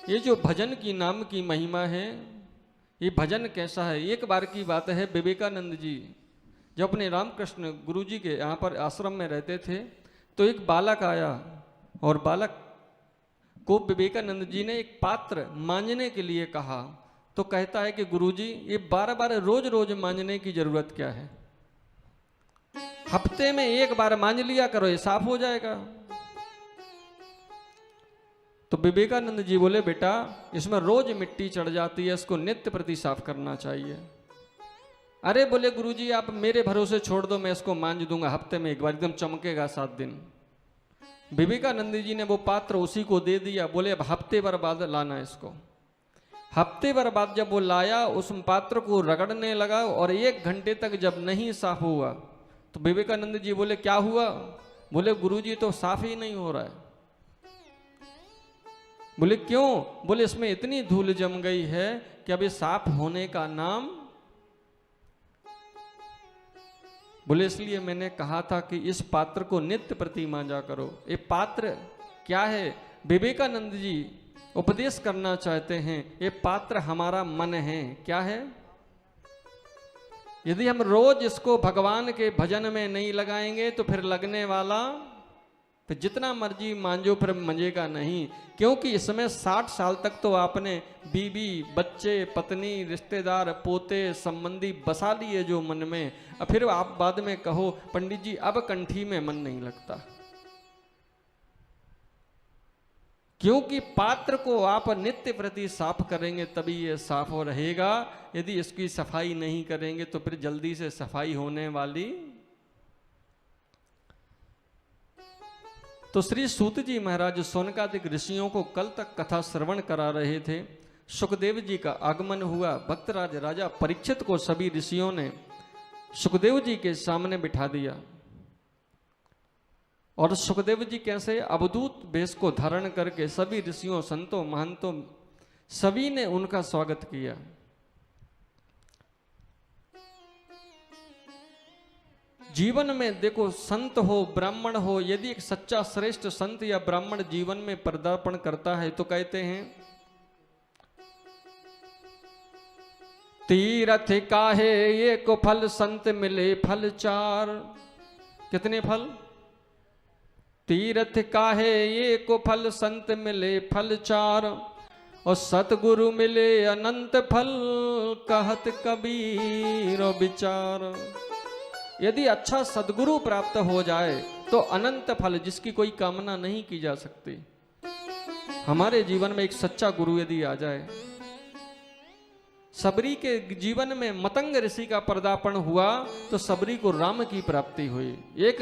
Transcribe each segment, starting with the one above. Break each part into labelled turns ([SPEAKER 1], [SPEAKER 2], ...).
[SPEAKER 1] ये जो भजन की नाम की महिमा है, ये भजन कैसा है। एक बार की बात है, विवेकानंद जी जब अपने रामकृष्ण गुरु जी के यहाँ पर आश्रम में रहते थे, तो एक बालक आया और बालक को विवेकानंद जी ने एक पात्र मांजने के लिए कहा। तो कहता है कि गुरुजी, ये बार बार रोज रोज मांजने की जरूरत क्या है, हफ्ते में एक बार मांज लिया करो, ये साफ हो जाएगा। तो विवेकानंद जी बोले, बेटा इसमें रोज मिट्टी चढ़ जाती है, इसको नित्य प्रति साफ करना चाहिए। अरे बोले गुरुजी, आप मेरे भरोसे छोड़ दो, मैं इसको मांज दूंगा, हफ्ते में एक बार एकदम चमकेगा 7 दिन। विवेकानंद जी ने वो पात्र उसी को दे दिया, बोले अब हफ्ते भर बाद लाना इसको। हफ्ते भर बाद जब वो लाया, उस पात्र को रगड़ने लगा और 1 घंटे तक जब नहीं साफ हुआ, तो विवेकानंद जी बोले क्या हुआ? बोले गुरुजी तो साफ ही नहीं हो रहा है। बोले क्यों? बोले इसमें इतनी धूल जम गई है कि अभी साफ होने का नाम। बोले इसलिए मैंने कहा था कि इस पात्र को नित्य प्रति मांजा करो। ये पात्र क्या है? विवेकानंद जी उपदेश करना चाहते हैं, ये पात्र हमारा मन है। क्या है? यदि हम रोज इसको भगवान के भजन में नहीं लगाएंगे तो फिर लगने वाला, फिर जितना मर्जी मांझो फिर मंजेगा नहीं। क्योंकि इसमें 60 साल तक तो आपने बीवी, बच्चे, पत्नी, रिश्तेदार, पोते, संबंधी बसा लिए जो मन में, और फिर आप बाद में कहो पंडित जी अब कंठी में मन नहीं लगता। क्योंकि पात्र को आप नित्य प्रति साफ करेंगे तभी ये साफ हो रहेगा। यदि इसकी सफाई नहीं करेंगे तो फिर जल्दी से सफाई होने वाली। तो श्री सूत जी महाराज सोनकादिक ऋषियों को कल तक कथा श्रवण करा रहे थे। सुखदेव जी का आगमन हुआ। भक्तराज राजा परीक्षित को सभी ऋषियों ने सुखदेव जी के सामने बिठा दिया। और सुखदेव जी कैसे अवधूत वेश को धारण करके सभी ऋषियों, संतों, महंतों सभी ने उनका स्वागत किया। जीवन में देखो, संत हो, ब्राह्मण हो, यदि एक सच्चा श्रेष्ठ संत या ब्राह्मण जीवन में पदार्पण करता है तो कहते हैं तीरथ काहे ये को फल संत मिले फल 4। कितने फल? तीरथ काहे ये को फल संत मिले फल 4, और सतगुरु मिले अनंत फल कहत कबीर विचार। यदि अच्छा सदगुरु प्राप्त हो जाए तो अनंत फल जिसकी कोई कामना नहीं की जा सकती। हमारे जीवन में एक सच्चा गुरु यदि आ जाए, सबरी के जीवन में मतंग ऋषि का पर्दापण हुआ तो सबरी को राम की प्राप्ति हुई। एक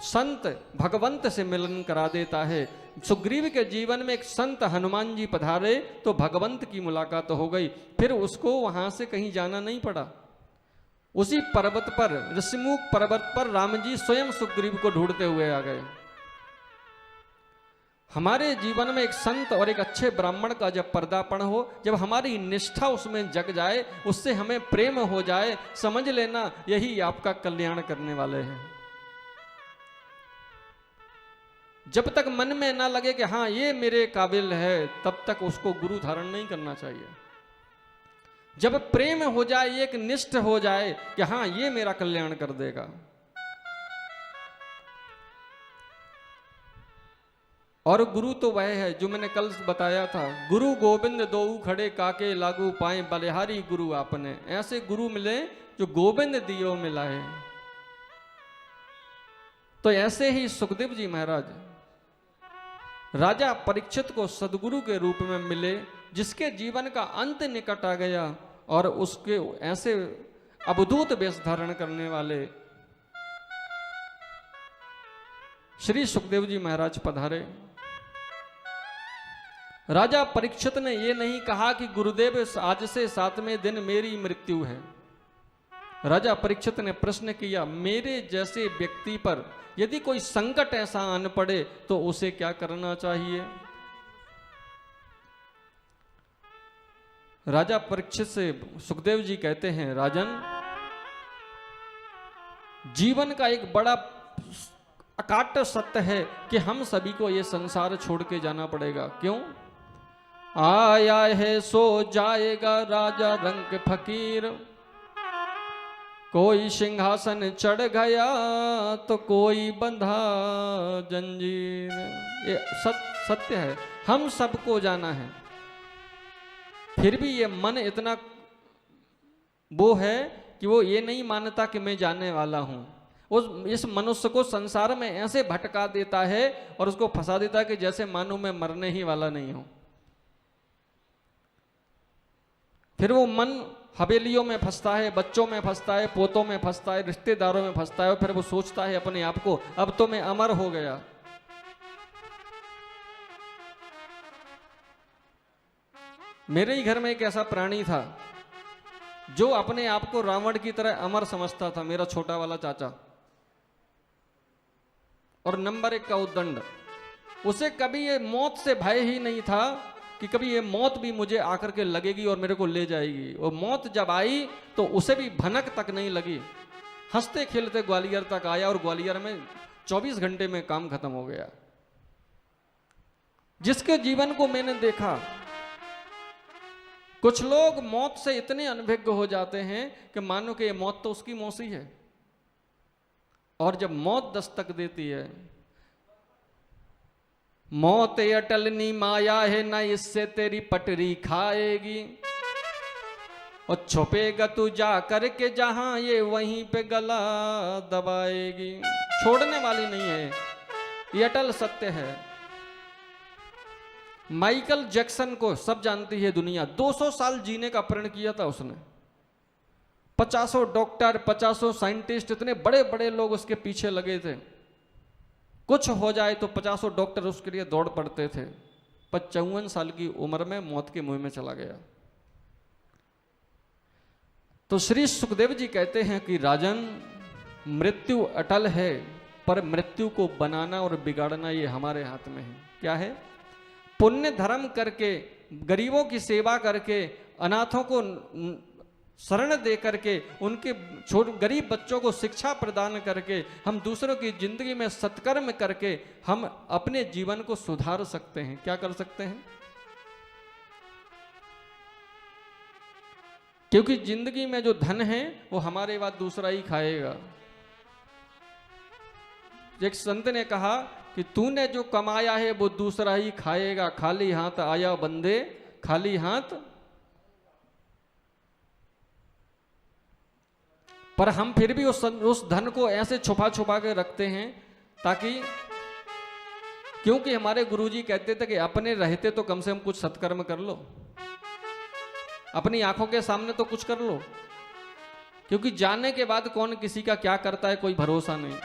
[SPEAKER 1] संत भगवंत से मिलन करा देता है। सुग्रीव के जीवन में एक संत हनुमान जी पधारे तो भगवंत की मुलाकात हो गई। फिर उसको वहां से कहीं जाना नहीं पड़ा। उसी पर्वत पर, ऋषिमुख पर्वत पर राम जी स्वयं सुग्रीव को ढूंढते हुए आ गए। हमारे जीवन में एक संत और एक अच्छे ब्राह्मण का जब पर्दापण हो, जब हमारी निष्ठा उसमें जग जाए, उससे हमें प्रेम हो जाए, समझ लेना यही आपका कल्याण करने वाले हैं। जब तक मन में ना लगे कि हाँ ये मेरे काबिल है, तब तक उसको गुरु धारण नहीं करना चाहिए। जब प्रेम हो जाए, एक निष्ठ हो जाए कि हाँ ये मेरा कल्याण कर देगा। और गुरु तो वह है जो मैंने कल बताया था, गुरु गोविंद दोऊ खड़े काके लागू पाए बलिहारी गुरु आपने। ऐसे गुरु मिले जो गोविंद दियो मिलाए। तो ऐसे ही सुखदेव जी महाराज राजा परीक्षित को सदगुरु के रूप में मिले, जिसके जीवन का अंत निकट आ गया और उसके ऐसे अवधूत वेश धारण करने वाले श्री सुखदेव जी महाराज पधारे। राजा परीक्षित ने यह नहीं कहा कि गुरुदेव आज से 7वें दिन मेरी मृत्यु है। राजा परीक्षित ने प्रश्न किया, मेरे जैसे व्यक्ति पर यदि कोई संकट ऐसा आन पड़े तो उसे क्या करना चाहिए? राजा परीक्षित से सुखदेव जी कहते हैं, राजन, जीवन का एक बड़ा अकाट्य सत्य है कि हम सभी को यह संसार छोड़ के जाना पड़ेगा। क्यों? आया है सो जाएगा राजा रंग फकीर, कोई सिंहासन चढ़ गया तो कोई बंधा जंजीर। ये सत्य है, हम सबको जाना है, फिर भी ये मन इतना वो है कि वो ये नहीं मानता कि मैं जाने वाला हूं। इस मनुष्य को संसार में ऐसे भटका देता है और उसको फंसा देता है कि जैसे मानो मैं मरने ही वाला नहीं हूं। फिर वो मन हवेलियों में फंसता है, बच्चों में फंसता है, पोतों में फंसता है, रिश्तेदारों में फंसता है, और फिर वो सोचता है अपने आप को अब तो मैं अमर हो गया। मेरे ही घर में एक ऐसा प्राणी था जो अपने आप को रावण की तरह अमर समझता था, मेरा छोटा वाला चाचा। और नंबर 1 का उद्दंड, उसे कभी ये मौत से भय ही नहीं था कि कभी ये मौत भी मुझे आकर के लगेगी और मेरे को ले जाएगी। और मौत जब आई तो उसे भी भनक तक नहीं लगी, हंसते खेलते ग्वालियर तक आया और ग्वालियर में 24 घंटे में काम खत्म हो गया। जिसके जीवन को मैंने देखा, कुछ लोग मौत से इतने अनभिज्ञ हो जाते हैं कि मानो कि ये मौत तो उसकी मौसी है, और जब मौत दस्तक देती है, मौत अटलनी माया है ना इससे तेरी पटरी खाएगी, और छुपेगा तू जा करके जहां ये वहीं पे गला दबाएगी। छोड़ने वाली नहीं है, ये अटल सत्य है। माइकल जैक्सन को सब जानती है दुनिया, 200 साल जीने का प्रण किया था उसने। 50 डॉक्टर, 50 साइंटिस्ट, इतने बड़े बड़े लोग उसके पीछे लगे थे। कुछ हो जाए तो 50 डॉक्टर उसके लिए दौड़ पड़ते थे। 54 साल की उम्र में मौत के मुंह में चला गया। तो श्री सुखदेव जी कहते हैं कि राजन, मृत्यु अटल है, पर मृत्यु को बनाना और बिगाड़ना ये हमारे हाथ में है। क्या है? पुण्य धर्म करके, गरीबों की सेवा करके, अनाथों को शरण दे करके, उनके गरीब बच्चों को शिक्षा प्रदान करके, हम दूसरों की जिंदगी में सत्कर्म करके हम अपने जीवन को सुधार सकते हैं। क्या कर सकते हैं? क्योंकि जिंदगी में जो धन है वो हमारे बाद दूसरा ही खाएगा। एक संत ने कहा कि तूने जो कमाया है वो दूसरा ही खाएगा, खाली हाथ आया बंदे खाली हाथ। पर हम फिर भी उस धन को ऐसे छुपा छुपा के रखते हैं ताकि, क्योंकि हमारे गुरुजी कहते थे कि अपने रहते तो कम से कम कुछ सत्कर्म कर लो, अपनी आंखों के सामने तो कुछ कर लो, क्योंकि जाने के बाद कौन किसी का क्या करता है कोई भरोसा नहीं।